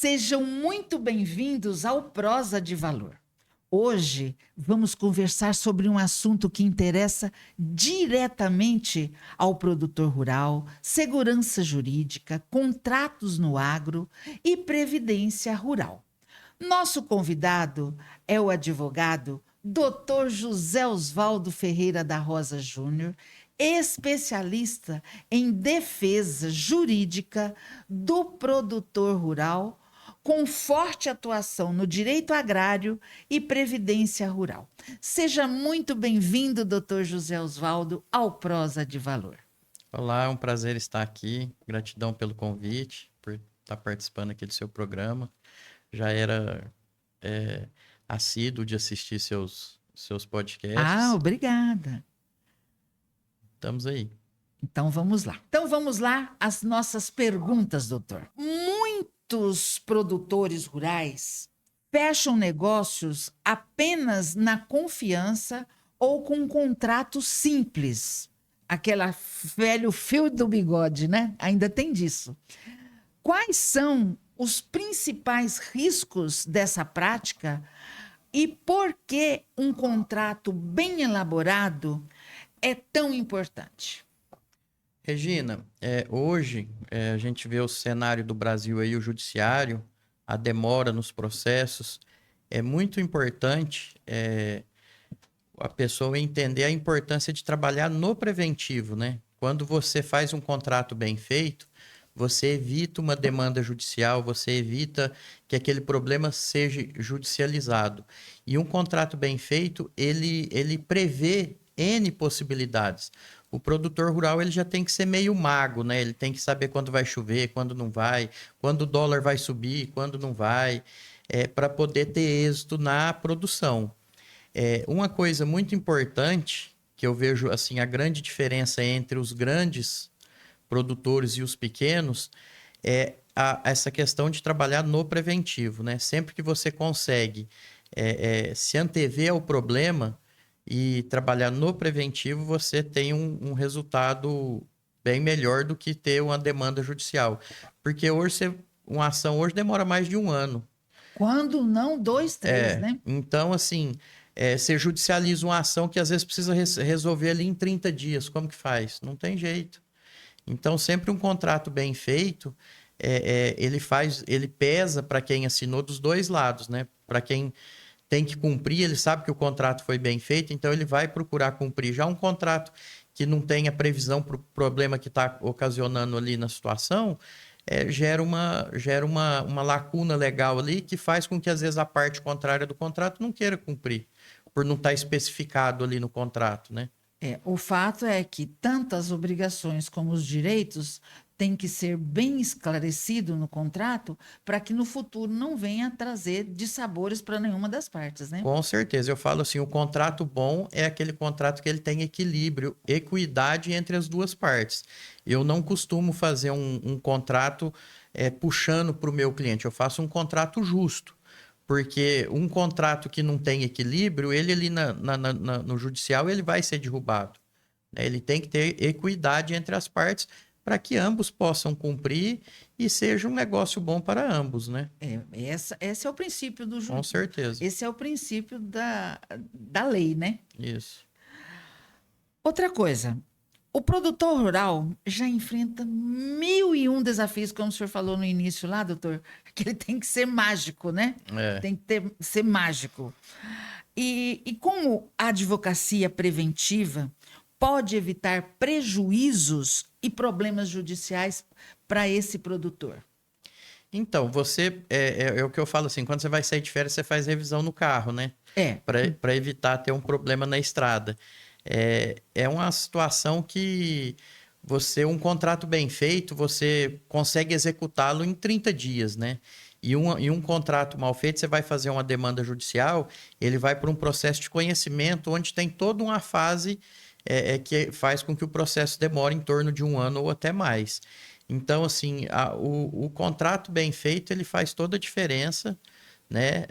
Sejam muito bem-vindos ao Prosa de Valor. Hoje vamos conversar sobre um assunto que interessa diretamente ao produtor rural, segurança jurídica, contratos no agro e previdência rural. Nosso convidado é o advogado Dr. José Osvaldo Ferreira da Rosa Júnior, especialista em defesa jurídica do produtor rural, com forte atuação no direito agrário e previdência rural. Seja muito bem-vindo, Dr. José Osvaldo, ao Prosa de Valor. Olá, é um prazer estar aqui. Gratidão pelo convite, por estar participando aqui do seu programa. Já era assíduo de assistir seus podcasts. Obrigada. Estamos aí. Então vamos lá. As nossas perguntas, doutor. Muitos produtores rurais fecham negócios apenas na confiança ou com um contrato simples. Aquela velho fio do bigode, né? Ainda tem disso. Quais são os principais riscos dessa prática e por que um contrato bem elaborado é tão importante? Regina, hoje a gente vê o cenário do Brasil aí, o judiciário, a demora nos processos. É muito importante a pessoa entender a importância de trabalhar no preventivo, né? Quando você faz um contrato bem feito, você evita uma demanda judicial, você evita que aquele problema seja judicializado. E um contrato bem feito, ele prevê N possibilidades. O produtor rural ele já tem que ser meio mago, né? Ele tem que saber quando vai chover, quando não vai, quando o dólar vai subir, quando não vai, para poder ter êxito na produção. Uma coisa muito importante que eu vejo assim a grande diferença entre os grandes produtores e os pequenos essa questão de trabalhar no preventivo, né? Sempre que você consegue se antever ao problema e trabalhar no preventivo, você tem um resultado bem melhor do que ter uma demanda judicial. Porque hoje uma ação hoje demora mais de um ano. Quando não, 2, 3, né? Então, assim, você judicializa uma ação que às vezes precisa resolver ali em 30 dias. Como que faz? Não tem jeito. Então, sempre um contrato bem feito, ele pesa para quem assinou dos dois lados, né? Para quem tem que cumprir, ele sabe que o contrato foi bem feito, então ele vai procurar cumprir. Já um contrato que não tenha previsão para o problema que está ocasionando ali na situação, gera uma lacuna legal ali que faz com que, às vezes, a parte contrária do contrato não queira cumprir, por não estar especificado ali no contrato, né? O fato é que tanto as obrigações como os direitos têm que ser bem esclarecido no contrato para que no futuro não venha trazer dissabores para nenhuma das partes, né? Com certeza. Eu falo assim, o contrato bom é aquele contrato que ele tem equilíbrio, equidade entre as duas partes. Eu não costumo fazer um contrato puxando para o meu cliente. Eu faço um contrato justo. Porque um contrato que não tem equilíbrio, ele ali no judicial, ele vai ser derrubado, né? Ele tem que ter equidade entre as partes para que ambos possam cumprir e seja um negócio bom para ambos, né? Esse é o princípio do Com certeza. Esse é o princípio da lei, né? Isso. Outra coisa, o produtor rural já enfrenta 1001 desafios, como o senhor falou no início lá, doutor, que ele tem que ser mágico, né? Tem que ser mágico. E como a advocacia preventiva pode evitar prejuízos e problemas judiciais para esse produtor? Então, é o que eu falo assim, quando você vai sair de férias, você faz revisão no carro, né? É. Para evitar ter um problema na estrada. É uma situação que um contrato bem feito, você consegue executá-lo em 30 dias, né? E um contrato mal feito, você vai fazer uma demanda judicial, ele vai para um processo de conhecimento, onde tem toda uma fase que faz com que o processo demore em torno de um ano ou até mais. Então, assim, o contrato bem feito, ele faz toda a diferença, né?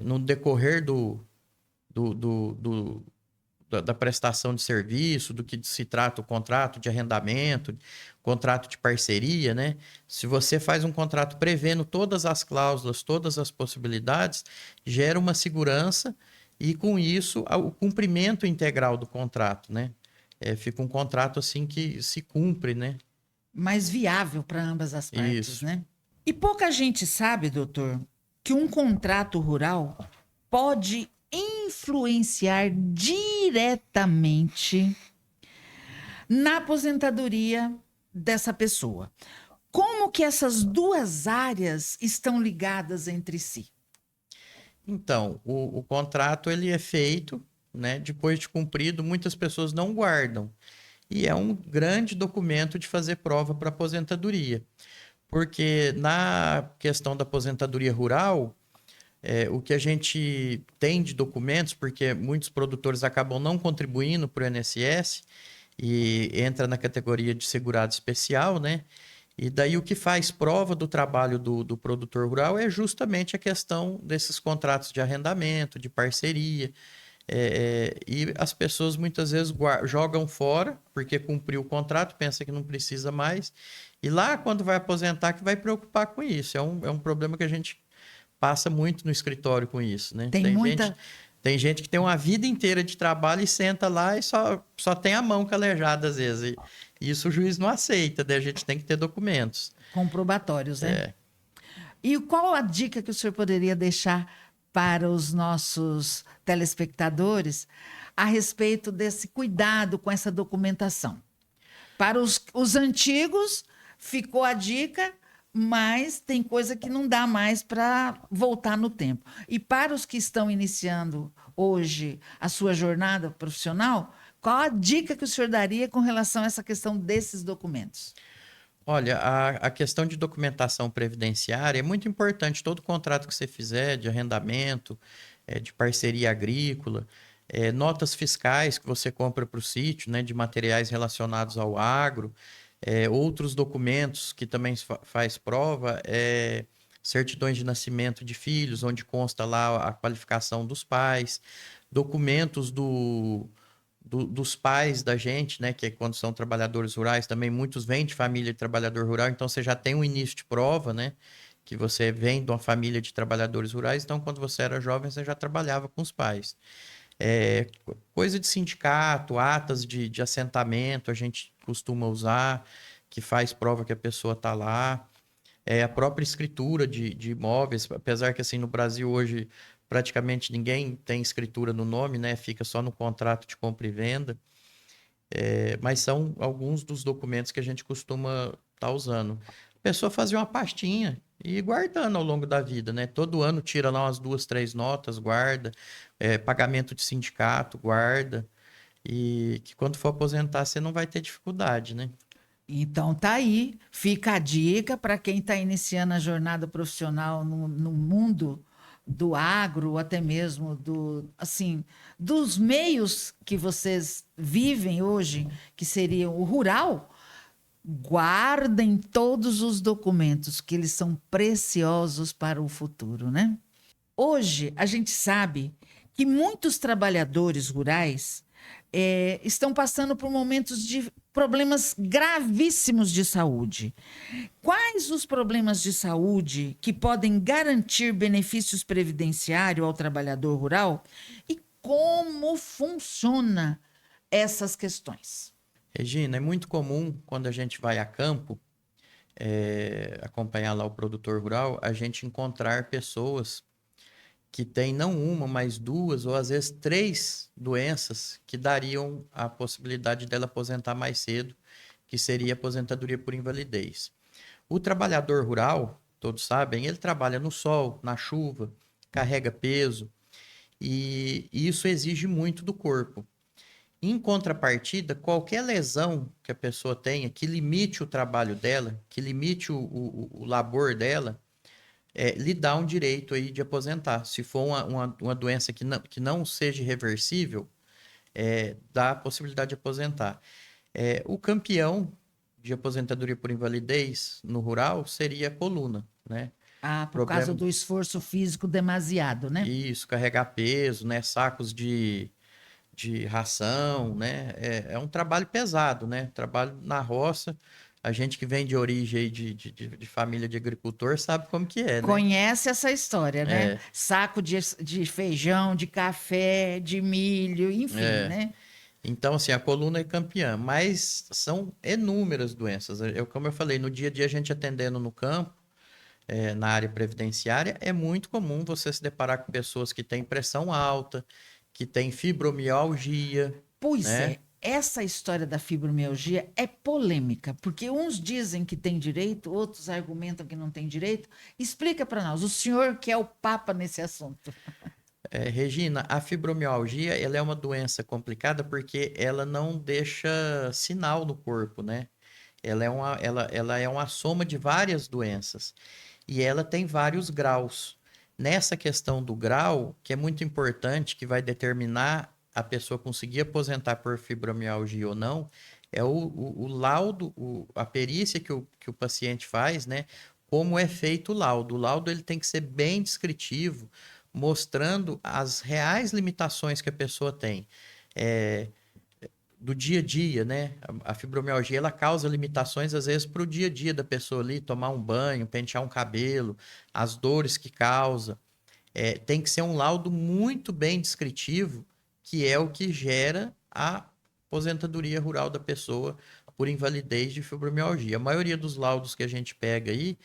No decorrer do da prestação de serviço, do que se trata o contrato de arrendamento, contrato de parceria, né? Se você faz um contrato prevendo todas as cláusulas, todas as possibilidades, gera uma segurança e, com isso, o cumprimento integral do contrato, né? Fica um contrato assim que se cumpre, né? Mais viável para ambas as partes, Isso. né? E pouca gente sabe, doutor, que um contrato rural pode influenciar diretamente na aposentadoria dessa pessoa. Como que essas duas áreas estão ligadas entre si? Então, o contrato ele é feito, né? Depois de cumprido, muitas pessoas não guardam. E é um grande documento de fazer prova para aposentadoria. Porque na questão da aposentadoria rural, o que a gente tem de documentos, porque muitos produtores acabam não contribuindo para o INSS e entra na categoria de segurado especial, né? E daí o que faz prova do trabalho do produtor rural é justamente a questão desses contratos de arrendamento, de parceria. E as pessoas muitas vezes jogam fora porque cumpriu o contrato, pensa que não precisa mais. E lá, quando vai aposentar, que vai preocupar com isso. É um problema que a gente passa muito no escritório com isso, né? Tem muita. Tem gente que tem uma vida inteira de trabalho e senta lá e só tem a mão calejada às vezes. E isso o juiz não aceita, né? A gente tem que ter documentos. Comprobatórios, né? É. E qual a dica que o senhor poderia deixar para os nossos telespectadores a respeito desse cuidado com essa documentação? Para os antigos, ficou a dica, mas tem coisa que não dá mais para voltar no tempo. E para os que estão iniciando hoje a sua jornada profissional, qual a dica que o senhor daria com relação a essa questão desses documentos? Olha, a questão de documentação previdenciária é muito importante. Todo contrato que você fizer de arrendamento, de parceria agrícola, notas fiscais que você compra para o sítio, né, de materiais relacionados ao agro, outros documentos que também faz prova, certidões de nascimento de filhos, onde consta lá a qualificação dos pais, documentos dos pais da gente, né? Que é quando são trabalhadores rurais, também muitos vêm de família de trabalhador rural, então você já tem um início de prova, né? Que você vem de uma família de trabalhadores rurais, então quando você era jovem, você já trabalhava com os pais. Coisa de sindicato, atas de assentamento, a gente costuma usar, que faz prova que a pessoa está lá. A própria escritura de imóveis, apesar que assim no Brasil hoje praticamente ninguém tem escritura no nome, né? Fica só no contrato de compra e venda. Mas são alguns dos documentos que a gente costuma estar usando. A pessoa fazia uma pastinha e ir guardando ao longo da vida, né? Todo ano tira lá umas 2, 3 notas, guarda. Pagamento de sindicato, guarda. E que quando for aposentar, você não vai ter dificuldade, né? Então tá aí, fica a dica para quem está iniciando a jornada profissional no mundo do agro, ou até mesmo assim, dos meios que vocês vivem hoje, que seriam o rural. Guardem todos os documentos, que eles são preciosos para o futuro, né? Hoje, a gente sabe que muitos trabalhadores rurais estão passando por momentos de problemas gravíssimos de saúde. Quais os problemas de saúde que podem garantir benefícios previdenciários ao trabalhador rural e como funciona essas questões? Regina, é muito comum quando a gente vai a campo, acompanhar lá o produtor rural, a gente encontrar pessoas que têm não uma, mas duas ou às vezes três doenças que dariam a possibilidade dela aposentar mais cedo, que seria a aposentadoria por invalidez. O trabalhador rural, todos sabem, ele trabalha no sol, na chuva, carrega peso e isso exige muito do corpo. Em contrapartida, qualquer lesão que a pessoa tenha que limite o trabalho dela, que limite o labor dela, lhe dá um direito aí de aposentar. Se for uma doença que não seja reversível, dá a possibilidade de aposentar. O campeão de aposentadoria por invalidez no rural seria a coluna, né? Ah, por causa do esforço físico demasiado, né? Isso, carregar peso, né? Sacos de ração, né? É um trabalho pesado, né? Trabalho na roça. A gente que vem de origem aí de família de agricultor sabe como que é, né? Conhece essa história, né? É, Saco de feijão, de café, de milho, enfim, é. né? Então, assim, a coluna é campeã, mas são inúmeras doenças. Como eu falei, no dia a dia a gente atendendo no campo, na área previdenciária, é muito comum você se deparar com pessoas que têm pressão alta, que têm fibromialgia, Pois né? é, essa história da fibromialgia é polêmica, porque uns dizem que tem direito, outros argumentam que não tem direito. Explica para nós, o senhor que é o papa nesse assunto. Regina, a fibromialgia, ela é uma doença complicada porque ela não deixa sinal no corpo, né? Ela é uma soma de várias doenças e ela tem vários graus. Nessa questão do grau, que é muito importante, que vai determinar a pessoa conseguir aposentar por fibromialgia ou não, é o laudo, a perícia que o paciente faz, né? Como é feito o laudo. O laudo ele tem que ser bem descritivo, mostrando as reais limitações que a pessoa tem. É, do dia a dia, né? A fibromialgia ela causa limitações às vezes para o dia a dia da pessoa ali, tomar um banho, pentear um cabelo, as dores que causa. Tem que ser um laudo muito bem descritivo, que é o que gera a aposentadoria rural da pessoa por invalidez de fibromialgia. A maioria dos laudos que a gente pega aí,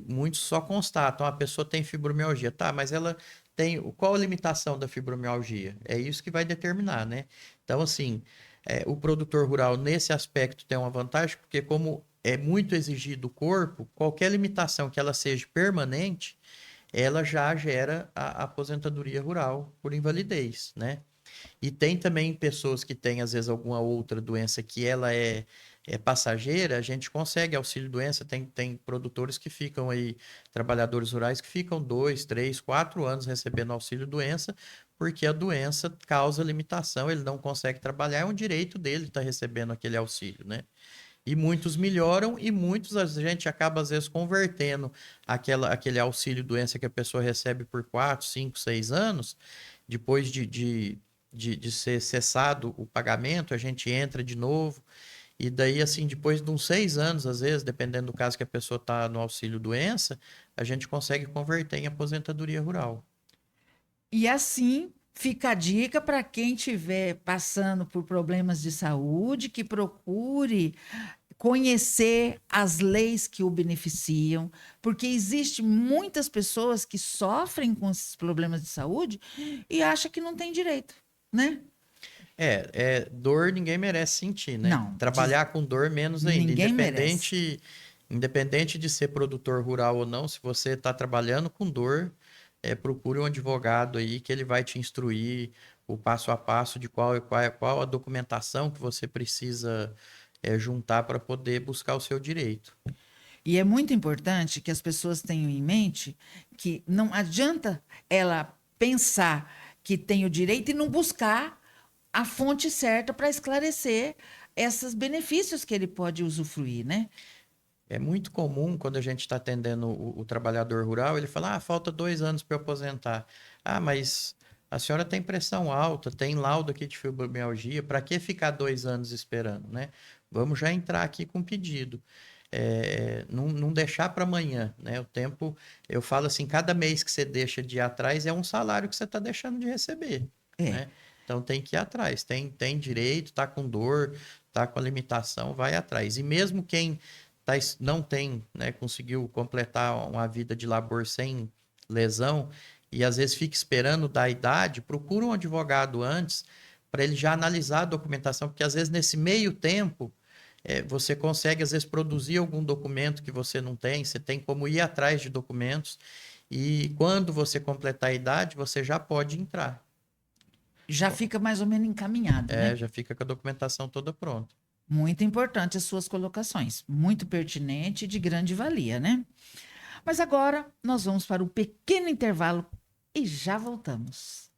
muitos só constatam, a pessoa tem fibromialgia, tá, mas ela tem, qual a limitação da fibromialgia? É isso que vai determinar, né? Então, assim, o produtor rural nesse aspecto tem uma vantagem, porque como é muito exigido do corpo, qualquer limitação que ela seja permanente, ela já gera a aposentadoria rural por invalidez, né? E tem também pessoas que têm, às vezes, alguma outra doença que ela é passageira, a gente consegue auxílio-doença, tem produtores que ficam aí, trabalhadores rurais que ficam 2, 3, 4 anos recebendo auxílio-doença, porque a doença causa limitação, ele não consegue trabalhar, é um direito dele estar recebendo aquele auxílio, né? E muitos melhoram e muitos a gente acaba, às vezes, convertendo aquele auxílio-doença que a pessoa recebe por 4, 5, 6 anos, depois de ser cessado o pagamento, a gente entra de novo. E daí, assim, depois de uns 6 anos, às vezes, dependendo do caso que a pessoa está no auxílio-doença, a gente consegue converter em aposentadoria rural. E assim fica a dica para quem estiver passando por problemas de saúde, que procure conhecer as leis que o beneficiam, porque existe muitas pessoas que sofrem com esses problemas de saúde e acham que não tem direito, né? Dor ninguém merece sentir, né? Não, Trabalhar com dor menos ainda. ninguém merece. Independente de ser produtor rural ou não, se você está trabalhando com dor, procure um advogado aí que ele vai te instruir o passo a passo de qual a documentação que você precisa juntar para poder buscar o seu direito. E é muito importante que as pessoas tenham em mente que não adianta ela pensar que tem o direito e não buscar a fonte certa para esclarecer esses benefícios que ele pode usufruir, né? É muito comum quando a gente está atendendo o trabalhador rural, ele fala: falta 2 anos para eu aposentar. Ah, mas a senhora tem pressão alta, tem laudo aqui de fibromialgia, para que ficar 2 anos esperando, né? Vamos já entrar aqui com pedido. Não deixar para amanhã, né? O tempo, eu falo assim, cada mês que você deixa de ir atrás é um salário que você está deixando de receber, É. né? Então tem que ir atrás, tem direito, tá com dor, tá com a limitação, vai atrás. E mesmo quem não tem, né, conseguiu completar uma vida de labor sem lesão e às vezes fica esperando da idade, procura um advogado antes para ele já analisar a documentação, porque às vezes nesse meio tempo você consegue às vezes produzir algum documento que você não tem, você tem como ir atrás de documentos e quando você completar a idade, você já pode entrar. Já fica mais ou menos encaminhado, né? Já fica com a documentação toda pronta. Muito importante as suas colocações, muito pertinente e de grande valia, né? Mas agora nós vamos para um pequeno intervalo e já voltamos.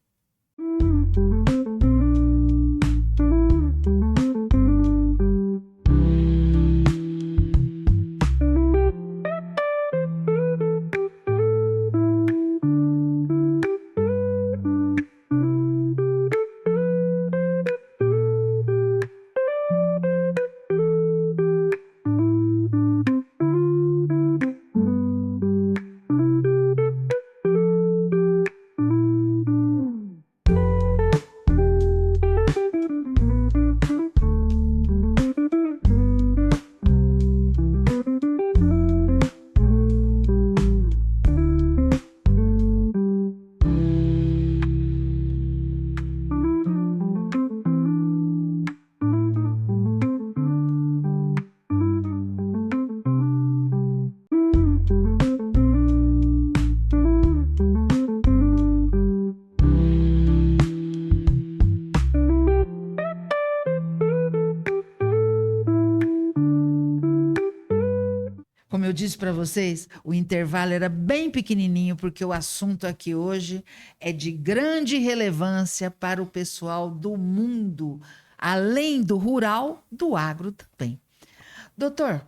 disse para vocês, o intervalo era bem pequenininho, porque o assunto aqui hoje é de grande relevância para o pessoal do mundo, além do rural, do agro também. Doutor,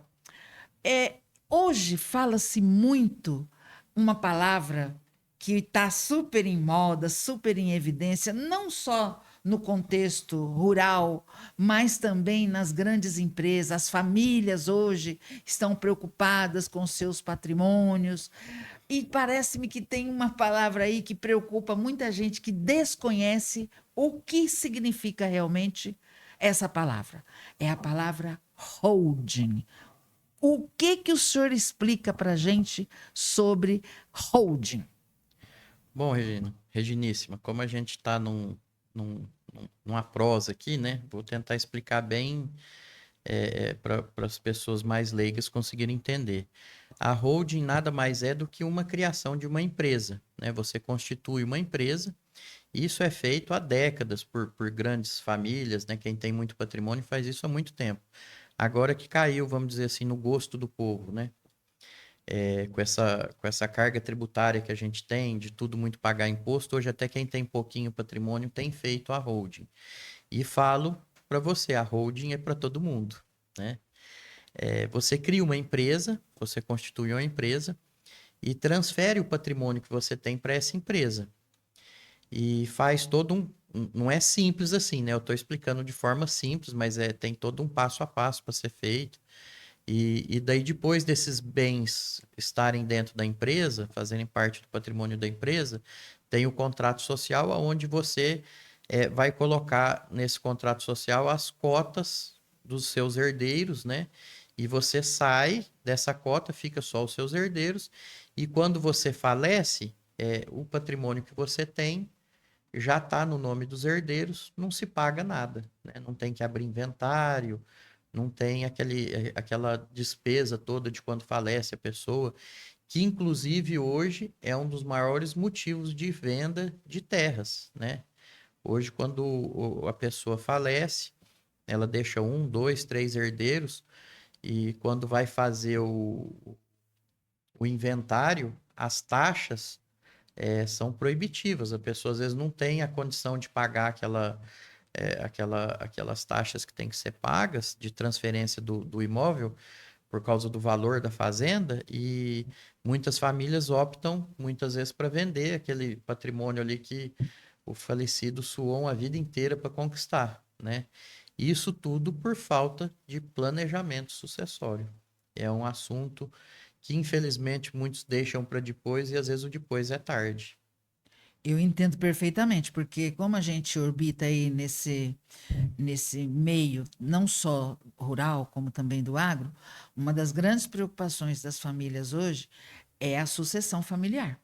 é, hoje fala-se muito uma palavra que está super em moda, super em evidência, não só no contexto rural, mas também nas grandes empresas. As famílias hoje estão preocupadas com seus patrimônios. E parece-me que tem uma palavra aí que preocupa muita gente que desconhece o que significa realmente essa palavra. É a palavra holding. O que o senhor explica para a gente sobre holding? Bom, Reginíssima, como a gente está numa prosa aqui, né? Vou tentar explicar bem para as pessoas mais leigas conseguirem entender. A holding nada mais é do que uma criação de uma empresa, né? Você constitui uma empresa, e isso é feito há décadas por grandes famílias, né? Quem tem muito patrimônio faz isso há muito tempo. Agora que caiu, vamos dizer assim, no gosto do povo, né? Com essa carga tributária que a gente tem, de tudo muito pagar imposto, hoje até quem tem pouquinho patrimônio tem feito a holding. E falo para você, a holding é para todo mundo, né? Você cria uma empresa, você constitui uma empresa e transfere o patrimônio que você tem para essa empresa. E faz todo Não é simples assim, né? Eu estou explicando de forma simples, mas tem todo um passo a passo para ser feito. E daí, depois desses bens estarem dentro da empresa, fazerem parte do patrimônio da empresa, tem o contrato social, onde você vai colocar nesse contrato social as cotas dos seus herdeiros, né? E você sai dessa cota, fica só os seus herdeiros, e quando você falece, o patrimônio que você tem já está no nome dos herdeiros, não se paga nada, né? Não tem que abrir inventário, não tem aquela despesa toda de quando falece a pessoa, que inclusive hoje é um dos maiores motivos de venda de terras, né? Hoje, quando a pessoa falece, ela deixa um, dois, três herdeiros, e quando vai fazer o inventário, as taxas são proibitivas. A pessoa às vezes não tem a condição de pagar aquelas taxas que têm que ser pagas de transferência do imóvel por causa do valor da fazenda, e muitas famílias optam muitas vezes para vender aquele patrimônio ali que o falecido suou a vida inteira para conquistar, né? Isso tudo por falta de planejamento sucessório. É um assunto que infelizmente muitos deixam para depois, e às vezes o depois é tarde. Eu entendo perfeitamente, porque como a gente orbita aí nesse meio, não só rural, como também do agro, uma das grandes preocupações das famílias hoje é a sucessão familiar.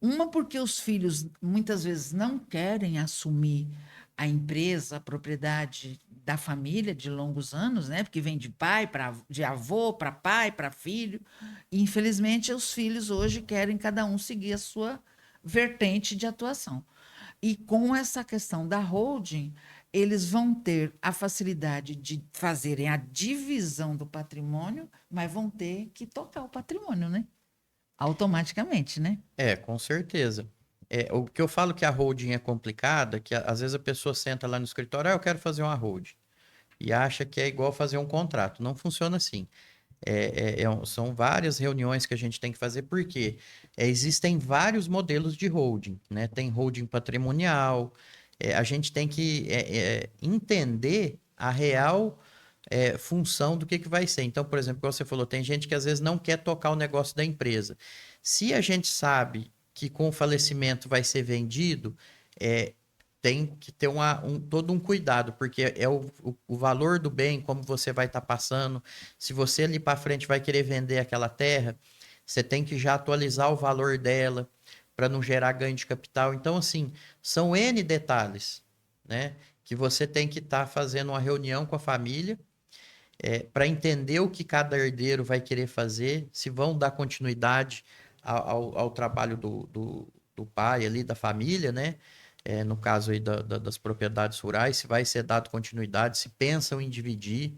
Uma, porque os filhos muitas vezes não querem assumir a empresa, a propriedade da família de longos anos, né? Porque vem de avô para pai, para filho. E, infelizmente, os filhos hoje querem cada um seguir a sua vertente de atuação. E com essa questão da holding, eles vão ter a facilidade de fazerem a divisão do patrimônio, mas vão ter que tocar o patrimônio, né? Automaticamente, né? Com certeza. O que eu falo que a holding é complicada, que às vezes a pessoa senta lá no escritório, eu quero fazer uma holding, e acha que é igual fazer um contrato. Não funciona assim. São várias reuniões que a gente tem que fazer, porque existem vários modelos de holding, né? Tem holding patrimonial, a gente tem que entender a real função do que vai ser. Então, por exemplo, como você falou, tem gente que às vezes não quer tocar o negócio da empresa. Se a gente sabe que com o falecimento vai ser vendido, tem que ter todo um cuidado, porque é o valor do bem, como você vai estar passando. Se você ali para frente vai querer vender aquela terra, você tem que já atualizar o valor dela para não gerar ganho de capital. Então, assim, são N detalhes, né? Que você tem que estar fazendo uma reunião com a família para entender o que cada herdeiro vai querer fazer, se vão dar continuidade ao trabalho do pai ali, da família, né? No caso aí das propriedades rurais, se vai ser dado continuidade, se pensam em dividir.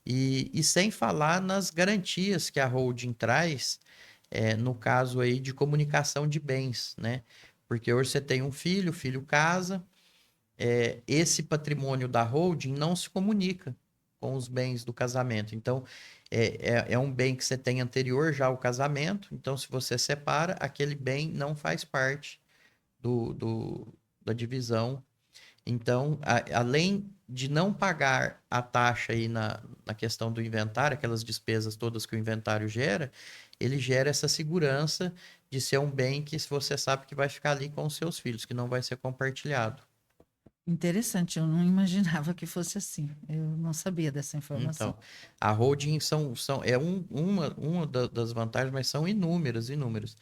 E sem falar nas garantias que a holding traz, no caso aí de comunicação de bens, né? Porque hoje você tem um filho, o filho casa, esse patrimônio da holding não se comunica com os bens do casamento. Então, é um bem que você tem anterior já ao casamento. Então, se você separa, aquele bem não faz parte da divisão. Então, além de não pagar a taxa aí na questão do inventário, aquelas despesas todas que o inventário gera, ele gera essa segurança de ser um bem que você sabe que vai ficar ali com os seus filhos, que não vai ser compartilhado. Interessante, eu não imaginava que fosse assim. Eu não sabia dessa informação. Então, a holding é uma das vantagens, mas são inúmeras, inúmeras.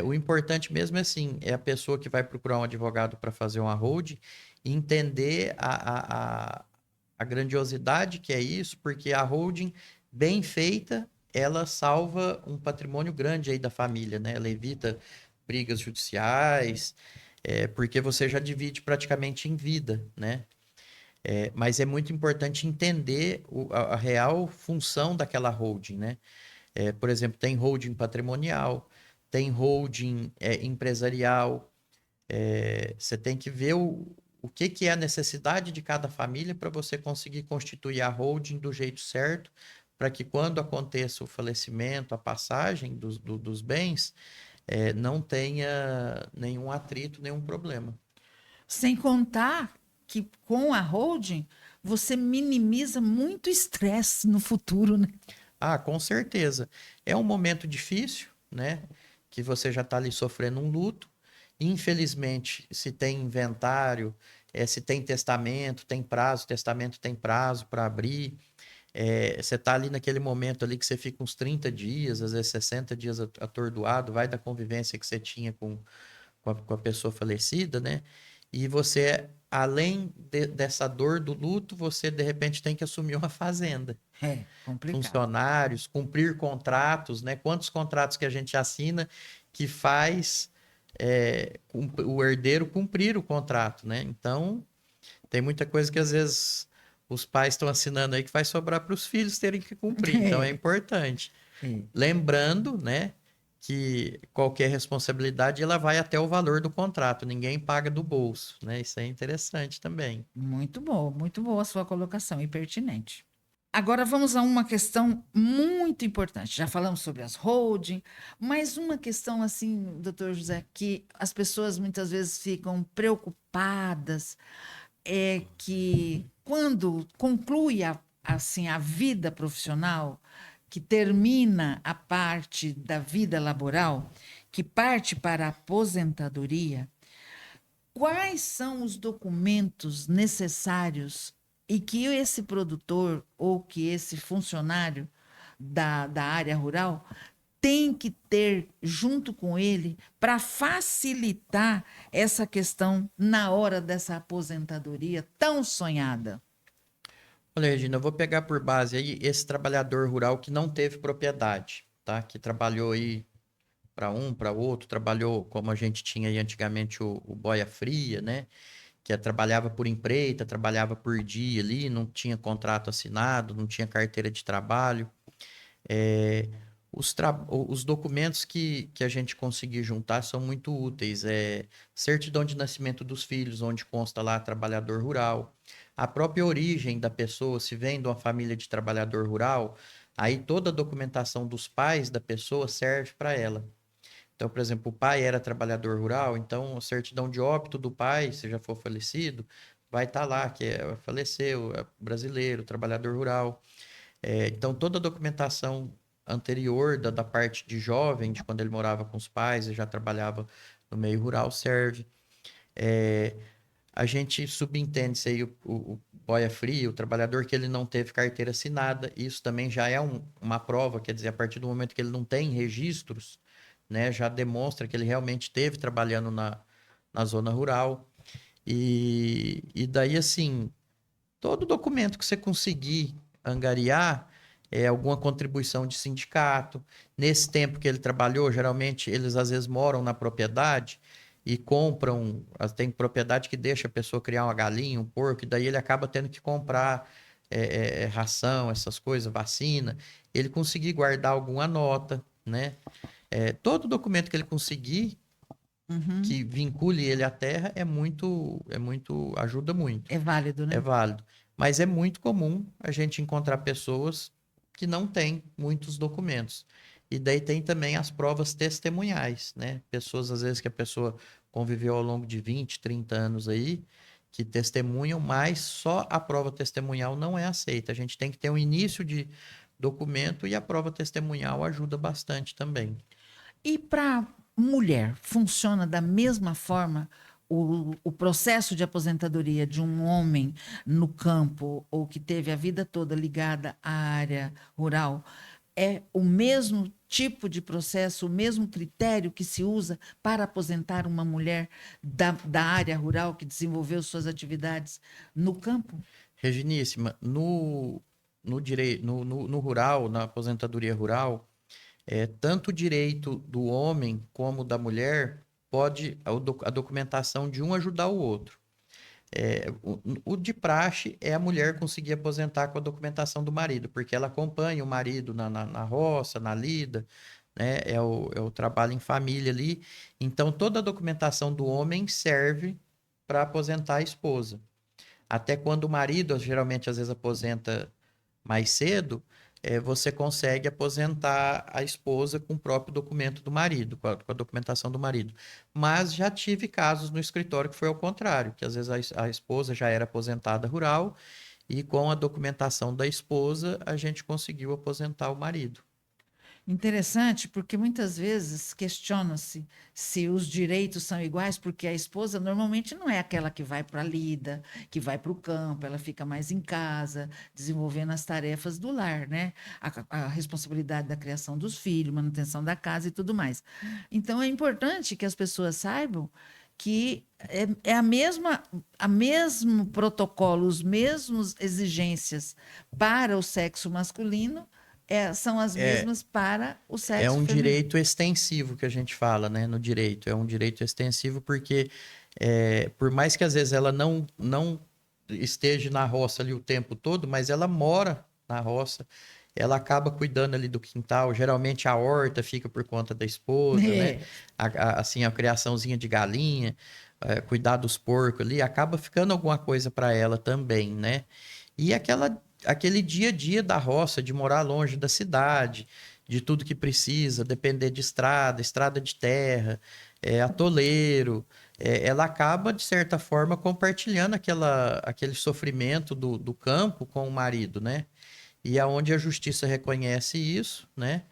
O importante mesmo é assim, é a pessoa que vai procurar um advogado para fazer uma holding e entender a grandiosidade que é isso, porque a holding bem feita, ela salva um patrimônio grande aí da família, né? Ela evita brigas judiciais, porque você já divide praticamente em vida, né? Mas é muito importante entender a real função daquela holding, né? Por exemplo, tem holding patrimonial, tem holding empresarial. Você tem que ver o que é a necessidade de cada família para você conseguir constituir a holding do jeito certo, para que quando aconteça o falecimento, a passagem dos bens, não tenha nenhum atrito, nenhum problema. Sem contar que com a holding você minimiza muito estresse no futuro, né? Ah, com certeza. É um momento difícil, né? Que você já está ali sofrendo um luto. Infelizmente, se tem inventário, se tem testamento, tem prazo, testamento tem prazo para abrir. Você está ali naquele momento ali que você fica uns 30 dias, às vezes 60 dias atordoado, vai da convivência que você tinha com a pessoa falecida, né? E você, além dessa dor do luto, você de repente tem que assumir uma fazenda, É complicado. funcionários, cumprir contratos, né? Quantos contratos que a gente assina que faz o herdeiro cumprir o contrato, né? Então, tem muita coisa que às vezes os pais estão assinando aí que vai sobrar para os filhos terem que cumprir. Então, é importante. É. Lembrando, né, que qualquer responsabilidade ela vai até o valor do contrato, ninguém paga do bolso, né? Isso é interessante também. Muito boa a sua colocação e pertinente. Agora vamos a uma questão muito importante. Já falamos sobre as holding, mas uma questão assim, doutor José, que as pessoas muitas vezes ficam preocupadas é que quando conclui assim a vida profissional, que termina a parte da vida laboral, que parte para a aposentadoria, quais são os documentos necessários e que esse produtor ou que esse funcionário da área rural tem que ter junto com ele para facilitar essa questão na hora dessa aposentadoria tão sonhada? Olha, Regina, eu vou pegar por base aí esse trabalhador rural que não teve propriedade, tá? Que trabalhou aí para um, para outro, trabalhou como a gente tinha aí antigamente o boia fria, né? Trabalhava por empreita, trabalhava por dia ali, não tinha contrato assinado, não tinha carteira de trabalho. É, os documentos que a gente conseguir juntar são muito úteis. Certidão de nascimento dos filhos, onde consta lá trabalhador rural. A própria origem da pessoa, se vem de uma família de trabalhador rural, aí toda a documentação dos pais da pessoa serve para ela. Então, por exemplo, o pai era trabalhador rural, então a certidão de óbito do pai, se já for falecido, vai estar lá, que faleceu, é brasileiro, trabalhador rural. Então, toda a documentação anterior da parte de jovem, de quando ele morava com os pais e já trabalhava no meio rural, serve. A gente subentende se aí o boia frio, o trabalhador que ele não teve carteira assinada, isso também já é uma prova, quer dizer, a partir do momento que ele não tem registros, né, já demonstra que ele realmente esteve trabalhando na zona rural. E daí, assim, todo documento que você conseguir angariar alguma contribuição de sindicato. Nesse tempo que ele trabalhou, geralmente eles às vezes moram na propriedade e compram. Tem propriedade que deixa a pessoa criar uma galinha, um porco, e daí ele acaba tendo que comprar. ração, essas coisas, vacina, ele conseguir guardar alguma nota, né? Todo documento que ele conseguir Uhum. que vincule ele à terra ajuda muito, É válido, é né? válido. Mas é muito comum a gente encontrar pessoas que não têm muitos documentos. E daí tem também as provas testemunhais, né? Pessoas, às vezes, que a pessoa conviveu ao longo de 20, 30 anos aí, que testemunham, mas só a prova testemunhal não é aceita. A gente tem que ter um início de documento e a prova testemunhal ajuda bastante também. E para mulher, funciona da mesma forma o processo de aposentadoria de um homem no campo ou que teve a vida toda ligada à área rural? É o mesmo tipo de processo, o mesmo critério que se usa para aposentar uma mulher da área rural que desenvolveu suas atividades no campo? Reginíssima, no rural, na aposentadoria rural, tanto o direito do homem como da mulher pode a documentação de um ajudar o outro. O de praxe é a mulher conseguir aposentar com a documentação do marido, porque ela acompanha o marido na roça, na lida, né? É o trabalho em família ali. Então, toda a documentação do homem serve para aposentar a esposa. Até quando o marido, geralmente, às vezes aposenta mais cedo, você consegue aposentar a esposa com o próprio documento do marido, com a documentação do marido. Mas já tive casos no escritório que foi ao contrário, que às vezes a esposa já era aposentada rural e com a documentação da esposa a gente conseguiu aposentar o marido. Interessante, porque muitas vezes questiona-se se os direitos são iguais, porque a esposa normalmente não é aquela que vai para a lida, que vai para o campo, ela fica mais em casa, desenvolvendo as tarefas do lar, né? A responsabilidade da criação dos filhos, manutenção da casa e tudo mais. Então é importante que as pessoas saibam que é a mesmo protocolo, os mesmos exigências para o sexo masculino são as É, mesmas para o é sexo um feminino. direito extensivo que a gente fala, né, no direito. É um direito extensivo porque, por mais que às vezes ela não esteja na roça ali o tempo todo, mas ela mora na roça, ela acaba cuidando ali do quintal. Geralmente a horta fica por conta da esposa, né? É, Assim, a criaçãozinha de galinha, cuidar dos porcos ali, acaba ficando alguma coisa para ela também, né? E aquele dia a dia da roça, de morar longe da cidade, de tudo que precisa, depender de estrada, estrada de terra, atoleiro, ela acaba, de certa forma, compartilhando aquele sofrimento do campo com o marido, né? E aonde a justiça reconhece isso, né?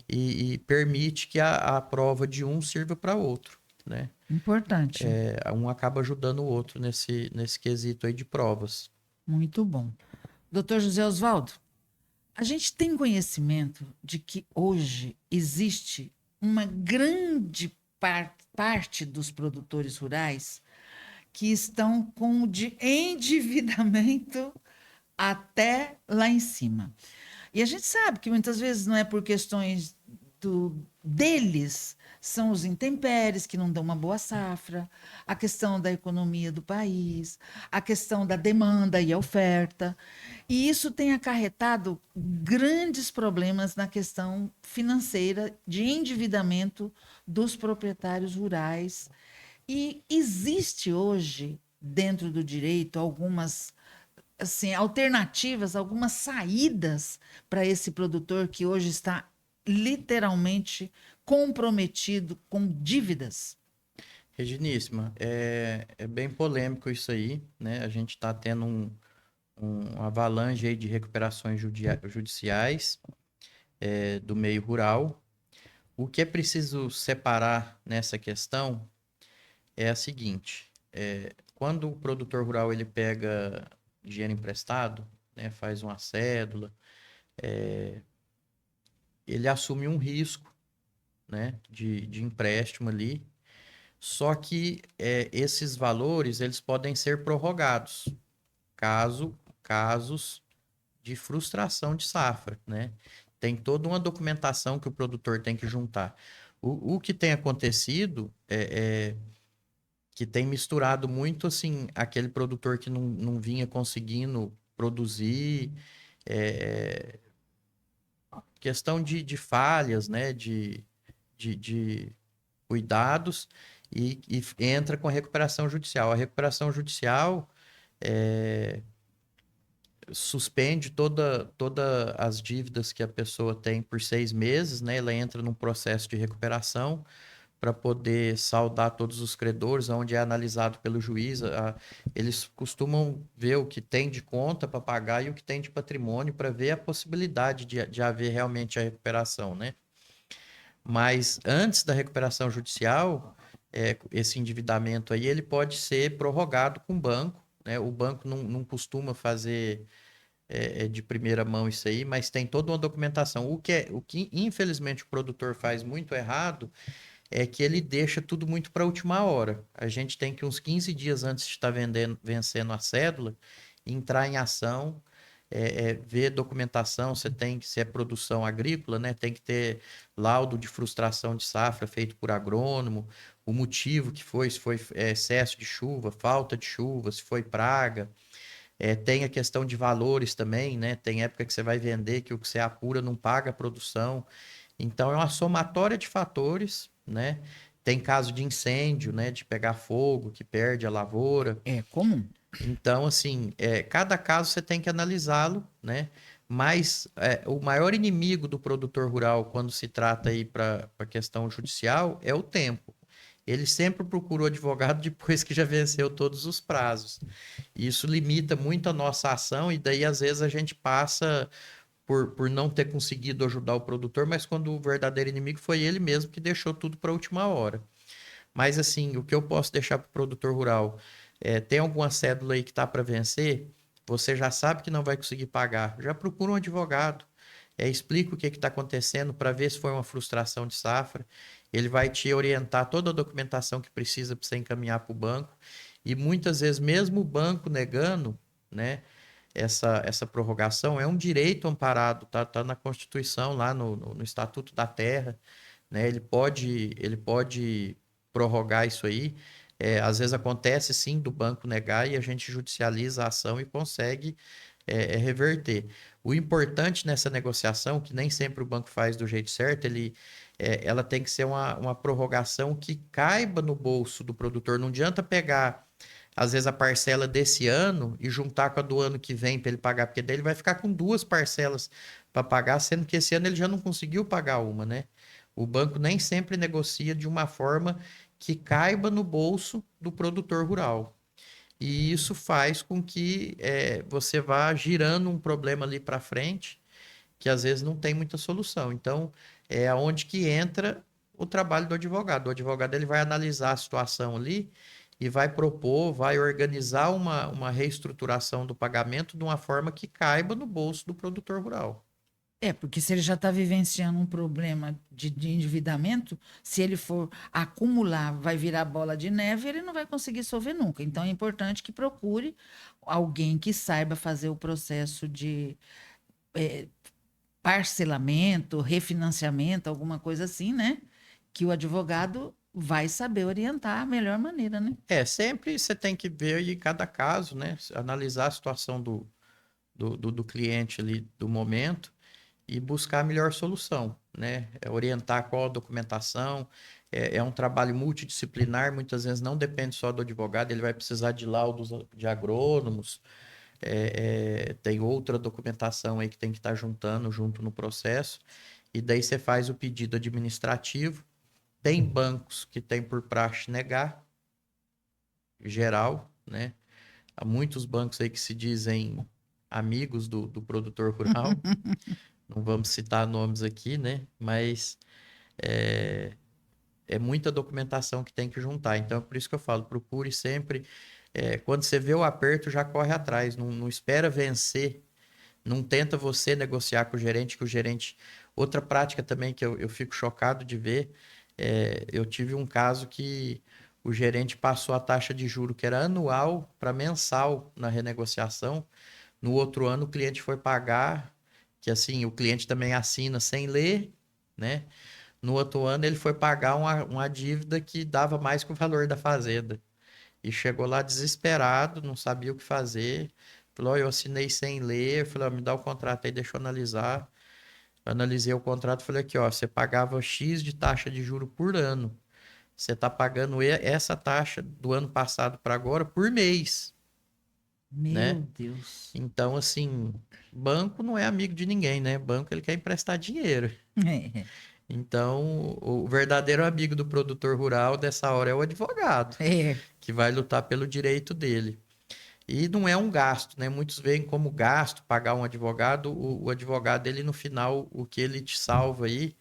E permite que a prova de um sirva para outro, né? importante, Um acaba ajudando o outro nesse quesito aí de provas. muito bom. Doutor José Oswaldo, a gente tem conhecimento de que hoje existe uma grande parte dos produtores rurais que estão com o de endividamento até lá em cima. E a gente sabe que muitas vezes não é por questões deles, são os intempéries que não dão uma boa safra, a questão da economia do país, a questão da demanda e a oferta. E isso tem acarretado grandes problemas na questão financeira de endividamento dos proprietários rurais. E existe hoje, dentro do direito, algumas assim, alternativas, algumas saídas para esse produtor que hoje está literalmente comprometido com dívidas. Reginíssima, é bem polêmico isso aí, né? A gente está tendo um avalanche aí de recuperações judiciais do meio rural. O que é preciso separar nessa questão é a seguinte: quando o produtor rural ele pega dinheiro emprestado, né, faz uma cédula, ele assume um risco, né, de empréstimo ali. Só que esses valores eles podem ser prorrogados casos de frustração de safra, né? Tem toda uma documentação que o produtor tem que juntar. O que tem acontecido é que tem misturado muito assim aquele produtor que não vinha conseguindo produzir, é, questão de falhas, né? De cuidados e entra com a recuperação judicial. A recuperação judicial suspende toda as dívidas que a pessoa tem por 6 meses, né? Ela entra num processo de recuperação para poder saldar todos os credores, onde é analisado pelo juiz. Eles costumam ver o que tem de conta para pagar e o que tem de patrimônio para ver a possibilidade de haver realmente a recuperação, né? Mas antes da recuperação judicial, esse endividamento aí ele pode ser prorrogado com o banco, né? O banco não costuma fazer de primeira mão isso aí, mas tem toda uma documentação. O que infelizmente o produtor faz muito errado é que ele deixa tudo muito para a última hora. A gente tem que uns 15 dias antes de estar vencendo a cédula, entrar em ação, ver documentação. Você tem que, se é produção agrícola, né, tem que ter laudo de frustração de safra feito por agrônomo, o motivo que foi, se foi excesso de chuva, falta de chuva, se foi praga. Tem a questão de valores também, né? Tem época que você vai vender que o que você apura não paga a produção. Então, é uma somatória de fatores, né? Tem caso de incêndio, né? De pegar fogo, que perde a lavoura. É comum. Então, assim, cada caso você tem que analisá-lo, né? Mas o maior inimigo do produtor rural, quando se trata aí para a questão judicial, é o tempo. Ele sempre procura o advogado depois que já venceu todos os prazos. Isso limita muito a nossa ação e daí, às vezes, a gente passa por não ter conseguido ajudar o produtor, mas quando o verdadeiro inimigo foi ele mesmo que deixou tudo para a última hora. Mas assim, o que eu posso deixar para o produtor rural? Tem alguma cédula aí que está para vencer? Você já sabe que não vai conseguir pagar. Já procura um advogado. Explica o que está acontecendo para ver se foi uma frustração de safra. Ele vai te orientar toda a documentação que precisa para você encaminhar para o banco. E muitas vezes, mesmo o banco negando, né, essa prorrogação, é um direito amparado, tá na Constituição, lá no Estatuto da Terra, né? Ele pode prorrogar isso aí. Às vezes acontece sim do banco negar e a gente judicializa a ação e consegue reverter. O importante nessa negociação, que nem sempre o banco faz do jeito certo, ela tem que ser uma prorrogação que caiba no bolso do produtor. Não adianta pegar, às vezes, a parcela desse ano e juntar com a do ano que vem para ele pagar, porque daí ele vai ficar com duas parcelas para pagar, sendo que esse ano ele já não conseguiu pagar uma, né? O banco nem sempre negocia de uma forma que caiba no bolso do produtor rural. E isso faz com que você vá girando um problema ali para frente, que às vezes não tem muita solução. Então, é aonde que entra o trabalho do advogado. O advogado ele vai analisar a situação ali e vai propor, vai organizar uma reestruturação do pagamento de uma forma que caiba no bolso do produtor rural. Porque se ele já está vivenciando um problema de endividamento, se ele for acumular, vai virar bola de neve, ele não vai conseguir resolver nunca. Então é importante que procure alguém que saiba fazer o processo de eh, parcelamento, refinanciamento, alguma coisa assim, né? Que o advogado vai saber orientar a melhor maneira, né? Sempre você tem que ver aí cada caso, né? Analisar a situação do cliente ali do momento e buscar a melhor solução, né? Orientar qual a documentação. É um trabalho multidisciplinar, muitas vezes não depende só do advogado, ele vai precisar de laudos de agrônomos, tem outra documentação aí que tem que estar juntando junto no processo, e daí você faz o pedido administrativo. Tem bancos que tem por praxe negar, geral, né? Há muitos bancos aí que se dizem amigos do produtor rural. Não vamos citar nomes aqui, né? Mas é muita documentação que tem que juntar. Então, é por isso que eu falo, procure sempre. Quando você vê o aperto, já corre atrás. Não espera vencer. Não tenta você negociar com o gerente, que o gerente... Outra prática também que eu fico chocado de ver, eu tive um caso que o gerente passou a taxa de juro que era anual para mensal na renegociação. No outro ano, o cliente foi pagar, que assim, o cliente também assina sem ler, né? No outro ano, ele foi pagar uma dívida que dava mais que o valor da fazenda. E chegou lá desesperado, não sabia o que fazer, Falou, ó, eu assinei sem ler. Falei, ó, me dá o contrato aí, deixa eu analisar. Analisei o contrato, falei aqui, ó, você pagava X de taxa de juro por ano. Você está pagando essa taxa do ano passado para agora por mês, Meu né? Deus. Então, assim, banco não é amigo de ninguém, né? Banco ele quer emprestar dinheiro. É, Então, o verdadeiro amigo do produtor rural dessa hora é o advogado, é, que vai lutar pelo direito dele. E não é um gasto, né? Muitos veem como gasto pagar um advogado. O advogado, ele no final, o que ele te salva aí,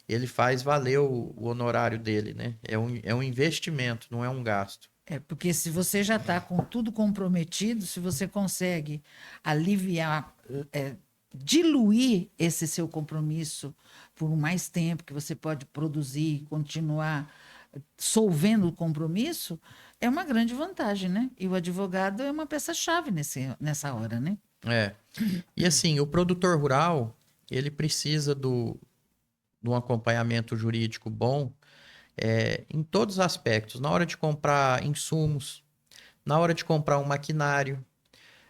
ele faz valer o honorário dele, né? É um investimento, não é um gasto. porque se você já está com tudo comprometido, se você consegue aliviar, diluir esse seu compromisso por mais tempo que você pode produzir, continuar solvendo o compromisso, é uma grande vantagem, né? E o advogado é uma peça-chave nessa hora, né? É. E assim, o produtor rural, ele precisa de um acompanhamento jurídico bom, em todos os aspectos. Na hora de comprar insumos, na hora de comprar um maquinário.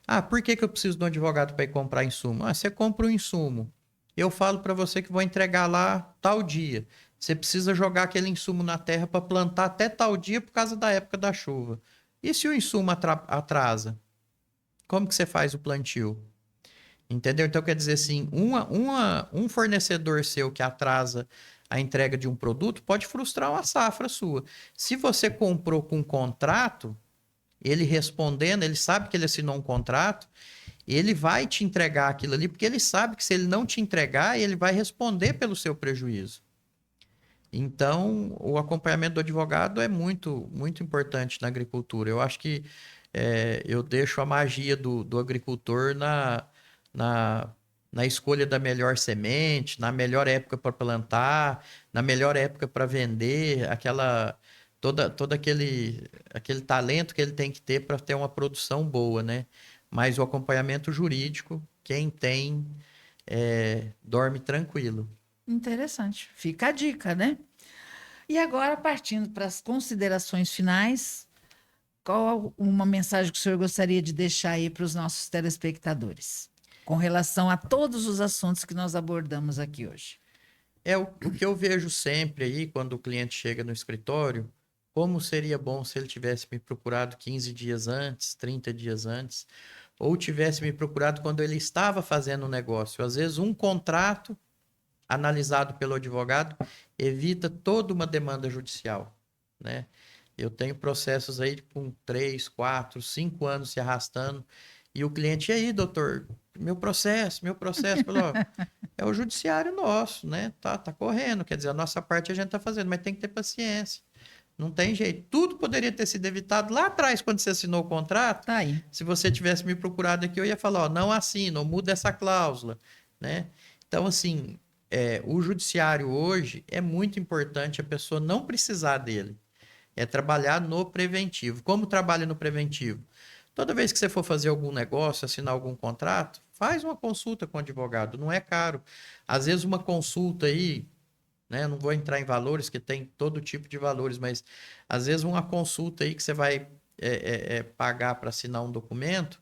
Ah, por que que eu preciso de um advogado para ir comprar insumo? Ah, você compra um insumo. Eu falo para você que vou entregar lá tal dia. Você precisa jogar aquele insumo na terra para plantar até tal dia por causa da época da chuva. E se o insumo atrasa? Como que você faz o plantio? Entendeu? Então, quer dizer assim, um fornecedor seu que atrasa a entrega de um produto pode frustrar uma safra sua. Se você comprou com contrato, ele respondendo, ele sabe que ele assinou um contrato, ele vai te entregar aquilo ali, porque ele sabe que se ele não te entregar, ele vai responder pelo seu prejuízo. Então, o acompanhamento do advogado é muito, muito importante na agricultura. Eu acho que eu deixo a magia do agricultor na, na escolha da melhor semente, na melhor época para plantar, na melhor época para vender, todo aquele talento que ele tem que ter para ter uma produção boa, né? Mas o acompanhamento jurídico, quem tem, dorme tranquilo. Interessante. Fica a dica, né? E agora, partindo para as considerações finais, qual uma mensagem que o senhor gostaria de deixar aí para os nossos telespectadores, com relação a todos os assuntos que nós abordamos aqui hoje? É o que eu vejo sempre aí, quando o cliente chega no escritório, como seria bom se ele tivesse me procurado 15 dias antes, 30 dias antes, ou tivesse me procurado quando ele estava fazendo o negócio. Às vezes, um contrato analisado pelo advogado evita toda uma demanda judicial, né? Eu tenho processos aí com 3, 4, 5 anos se arrastando, e o cliente, e aí, doutor, meu processo, falou, ó, é o judiciário nosso, né? Tá correndo, quer dizer, a nossa parte a gente tá fazendo, mas tem que ter paciência. Não tem jeito. Tudo poderia ter sido evitado lá atrás, quando você assinou o contrato. Tá aí. Se você tivesse me procurado aqui, eu ia falar, ó, não assina, ou muda essa cláusula, né? Então, assim, o judiciário hoje é muito importante a pessoa não precisar dele. É trabalhar no preventivo. Como trabalha no preventivo? Toda vez que você for fazer algum negócio, assinar algum contrato, faz uma consulta com o advogado, não é caro. Às vezes uma consulta aí, né? Não vou entrar em valores, que tem todo tipo de valores, mas às vezes uma consulta aí que você vai pagar para assinar um documento,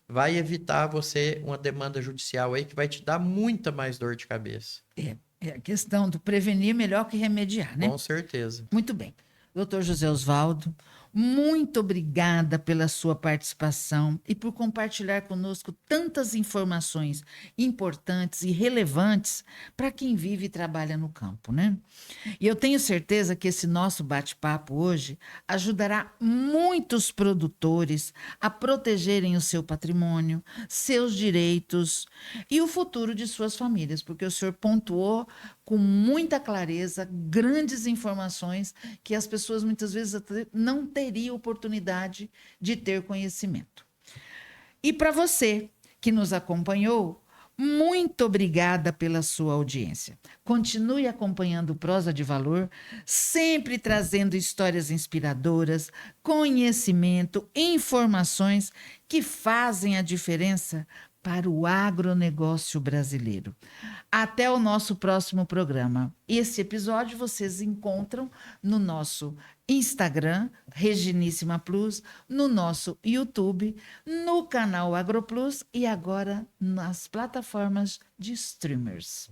vai evitar você uma demanda judicial aí que vai te dar muita mais dor de cabeça. É a questão do prevenir melhor que remediar, né? Com certeza. Muito bem. Doutor José Osvaldo, muito obrigada pela sua participação e por compartilhar conosco tantas informações importantes e relevantes para quem vive e trabalha no campo, né? E eu tenho certeza que esse nosso bate-papo hoje ajudará muitos produtores a protegerem o seu patrimônio, seus direitos e o futuro de suas famílias, porque o senhor pontuou com muita clareza grandes informações que as pessoas muitas vezes até não teriam oportunidade de ter conhecimento. E para você que nos acompanhou, muito obrigada pela sua audiência. Continue acompanhando o Prosa de Valor, sempre trazendo histórias inspiradoras, conhecimento, informações que fazem a diferença para o agronegócio brasileiro. Até o nosso próximo programa. Esse episódio vocês encontram no nosso Instagram, Reginíssima Plus, no nosso YouTube, no canal AgroPlus e agora nas plataformas de streamers.